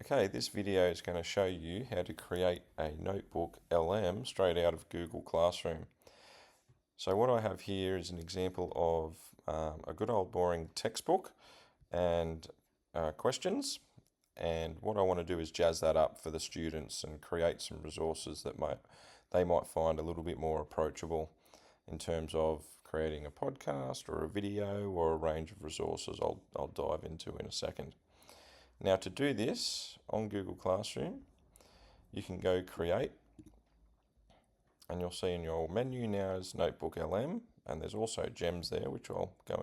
Okay, this video is going to show you how to create a notebook LM straight out of Google Classroom. So what I have here is an example of a good old boring textbook and questions. And what I want to do is jazz that up for the students and create some resources that they might find a little bit more approachable in terms of creating a podcast or a video or a range of resources I'll dive into in a second. Now to do this on Google Classroom, you can go create and you'll see in your menu now is NotebookLM, and there's also gems there which I'll go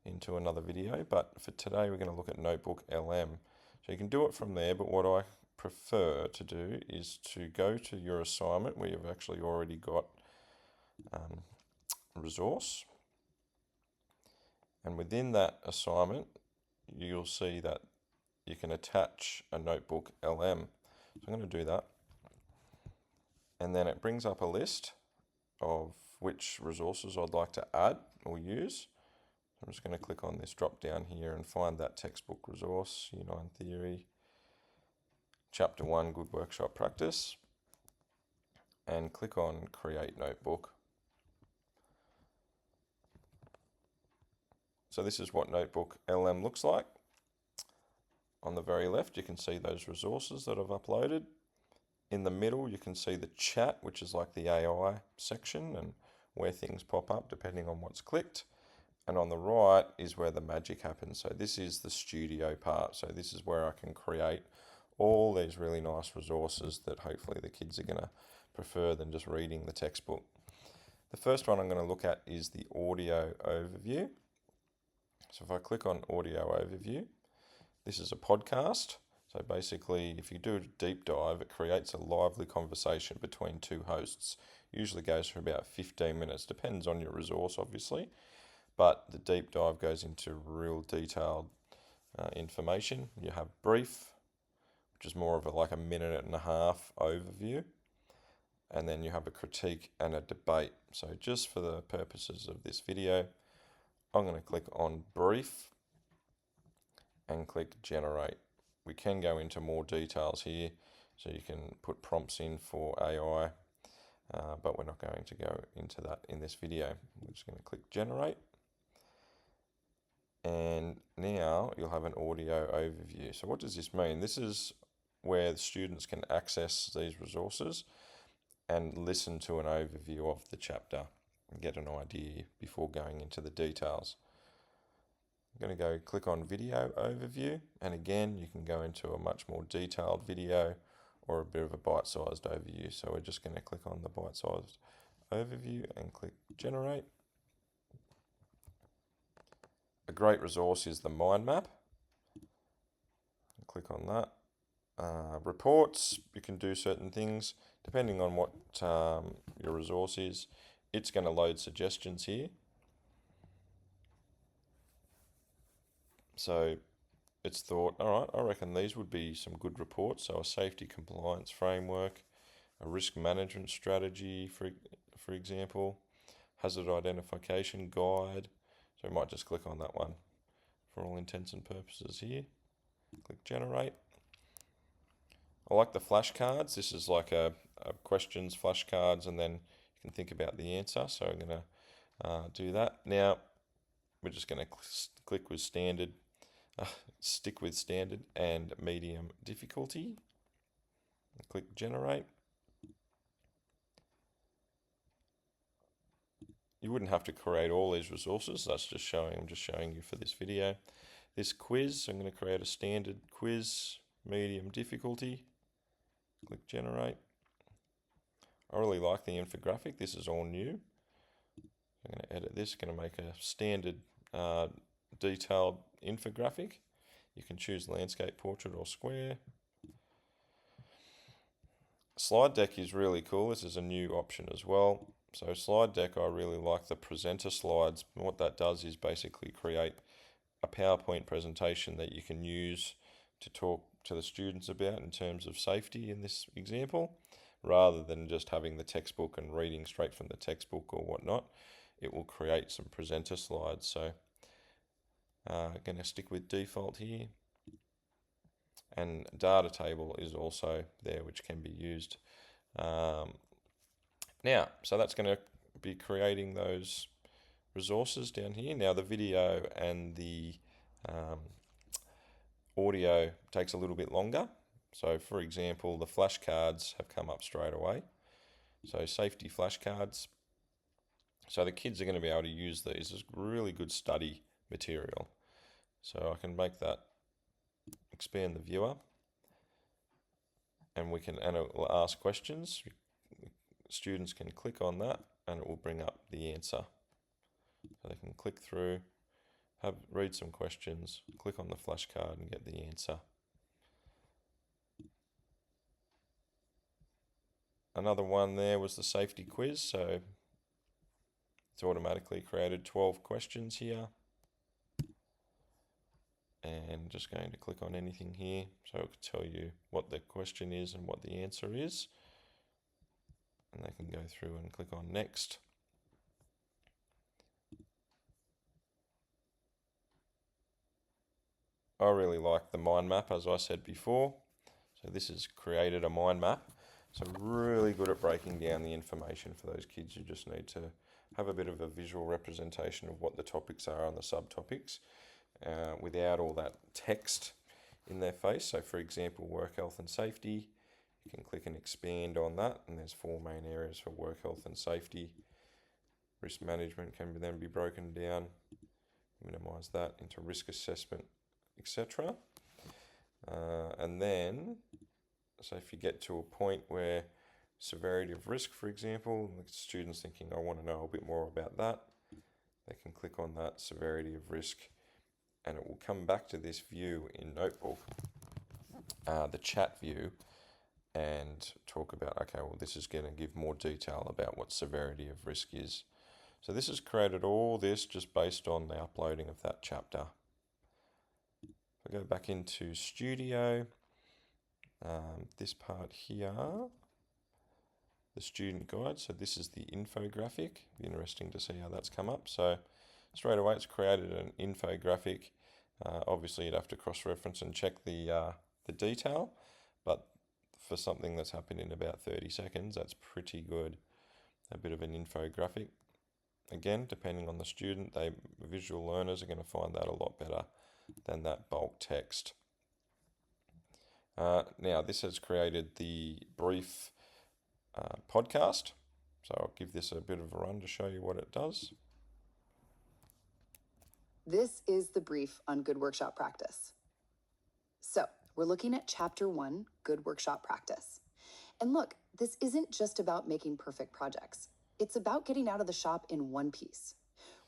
into another video, but for today we're going to look at NotebookLM. So you can do it from there, but what I prefer to do is to go to your assignment where you've actually already got a resource, and within that assignment you'll see that you can attach a notebook LM. So I'm going to do that. And then it brings up a list of which resources I'd like to add or use. I'm just going to click on this drop down here and find that textbook resource, Year 9 Theory, Chapter 1, Good Workshop Practice, and click on Create Notebook. So this is what Notebook LM looks like. On the very left, you can see those resources that I've uploaded. In the middle, you can see the chat, which is like the AI section and where things pop up depending on what's clicked. And on the right is where the magic happens. So this is the studio part. So this is where I can create all these really nice resources that hopefully the kids are going to prefer than just reading the textbook. The first one I'm going to look at is the audio overview. So if I click on audio overview, this is a podcast. So basically, if you do a deep dive, it creates a lively conversation between two hosts. Usually goes for about 15 minutes, depends on your resource, obviously. But the deep dive goes into real detailed information. You have brief, which is more of like a minute and a half overview. And then you have a critique and a debate. So just for the purposes of this video, I'm going to click on brief and click generate. We can go into more details here, so you can put prompts in for AI, but we're not going to go into that in this video. We're just going to click generate, and now you'll have an audio overview. So what does this mean? This is where the students can access these resources and listen to an overview of the chapter and get an idea before going into the details. I'm going to go click on video overview, and again you can go into a much more detailed video or a bit of a bite-sized overview. So we're just going to click on the bite-sized overview and click generate. A great resource is the mind map. Click on that. Reports, you can do certain things depending on what your resource is. It's going to load suggestions here. So it's thought, all right, I reckon these would be some good reports. So a safety compliance framework, a risk management strategy, for example, hazard identification guide. So we might just click on that one for all intents and purposes here. Click generate. I like the flashcards. This is like a questions flashcards, and then you can think about the answer. So I'm going to do that. Now we're just going to click with standard. Stick with standard and medium difficulty. Click generate. You wouldn't have to create all these resources. I'm just showing you for this video. This quiz, I'm going to create a standard quiz, medium difficulty. Click generate. I really like the infographic. This is all new. I'm going to edit this. Going to make a standard detailed infographic. You can choose landscape, portrait, or square. Slide deck is really cool. This is a new option as well. So slide deck, I really like the presenter slides. What that does is basically create a PowerPoint presentation that you can use to talk to the students about in terms of safety in this example, rather than just having the textbook and reading straight from the textbook or whatnot. It will create some presenter slides. So going to stick with default here, and data table is also there, which can be used. Now, so that's going to be creating those resources down here. Now the video and the audio takes a little bit longer. So for example, the flashcards have come up straight away. So safety flashcards. So the kids are going to be able to use these as really good study material. So I can make that, expand the viewer, and it will ask questions. Students can click on that and it will bring up the answer. So they can click through, read some questions, click on the flashcard and get the answer. Another one there was the safety quiz, so it's automatically created 12 questions here. And just going to click on anything here so it will tell you what the question is and what the answer is. And they can go through and click on next. I really like the mind map, as I said before. So this has created a mind map. So really good at breaking down the information for those kids who just need to have a bit of a visual representation of what the topics are and the subtopics without all that text in their face. So for example, work health and safety, you can click and expand on that, and there's 4 main areas for work health and safety. Risk management can then be broken down, minimize that into risk assessment, etc. And then, so if you get to a point where severity of risk, for example, the student's thinking, I want to know a bit more about that, they can click on that severity of risk and it will come back to this view in Notebook, the chat view, and talk about, okay, well, this is going to give more detail about what severity of risk is. So this has created all this just based on the uploading of that chapter. If I go back into Studio, this part here, the student guide, so this is the infographic. Be interesting to see how that's come up. So straight away it's created an infographic. Obviously you'd have to cross-reference and check the detail, but for something that's happened in about 30 seconds, that's pretty good. A bit of an infographic. Again, depending on the student, visual learners are going to find that a lot better than that bulk text. Now this has created the brief podcast. So I'll give this a bit of a run to show you what it does. This is the brief on good workshop practice. So we're looking at Chapter 1, Good Workshop Practice. And look, this isn't just about making perfect projects. It's about getting out of the shop in one piece.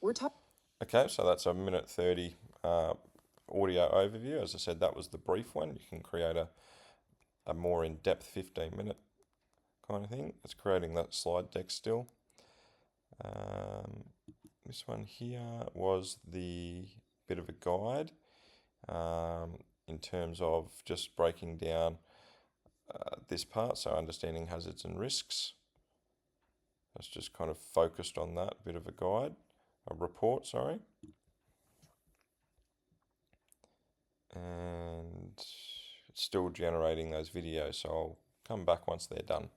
Okay, so that's a minute 30 audio overview. As I said, that was the brief one. You can create a more in-depth 15-minute kind of thing. It's creating that slide deck still. This one here was the bit of a guide in terms of just breaking down this part, so understanding hazards and risks. It's just kind of focused on that bit of a guide, a report, sorry. And it's still generating those videos, so I'll come back once they're done.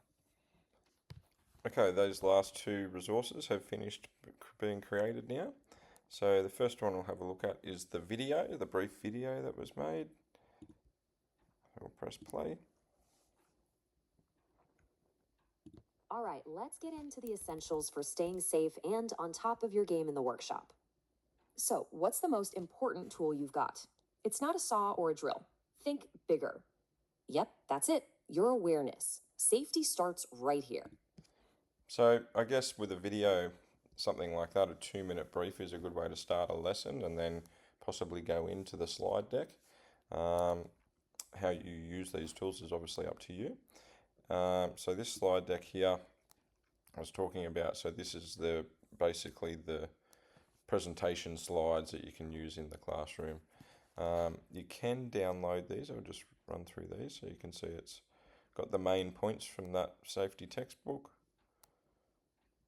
Okay, those last 2 resources have finished being created now. So the first one we'll have a look at is the video, the brief video that was made. I'll press play. All right, let's get into the essentials for staying safe and on top of your game in the workshop. So, what's the most important tool you've got? It's not a saw or a drill. Think bigger. Yep, that's it. Your awareness. Safety starts right here. So I guess with a video, something like that, a 2-minute brief is a good way to start a lesson and then possibly go into the slide deck. How you use these tools is obviously up to you. So this slide deck here I was talking about, so this is basically the presentation slides that you can use in the classroom. You can download these. I'll just run through these so you can see it's got the main points from that safety textbook,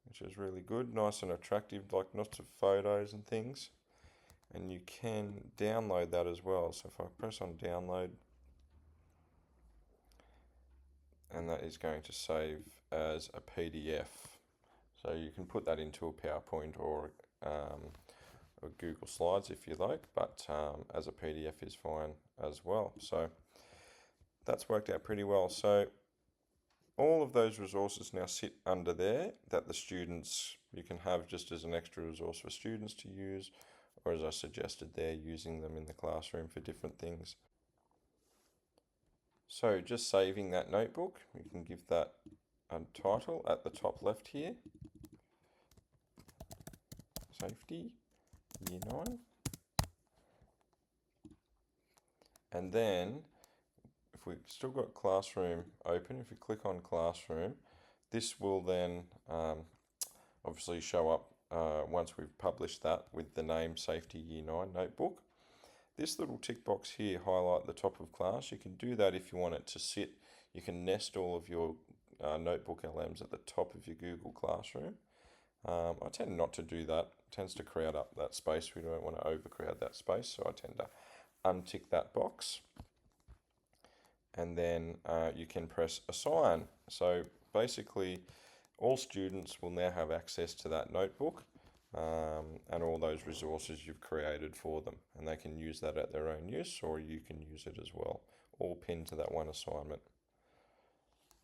which is really good, nice and attractive, like lots of photos and things. And you can download that as well. So if I press on download, and that is going to save as a PDF. So you can put that into a PowerPoint or Google Slides if you like, but as a PDF is fine as well. So that's worked out pretty well. So all of those resources now sit under there that the students, you can have just as an extra resource for students to use, or as I suggested there, using them in the classroom for different things. So just saving that notebook, we can give that a title at the top left here. Safety, Year 9. And then, if we've still got Classroom open, if we click on Classroom, this will then obviously show up once we've published that with the name Safety Year 9 Notebook. This little tick box here, highlight the top of class. You can do that if you want it to sit. You can nest all of your NotebookLMs at the top of your Google Classroom. I tend not to do that. It tends to crowd up that space. We don't want to overcrowd that space, so I tend to untick that box. And then you can press Assign. So basically, all students will now have access to that notebook and all those resources you've created for them, and they can use that at their own use, or you can use it as well, all pinned to that one assignment.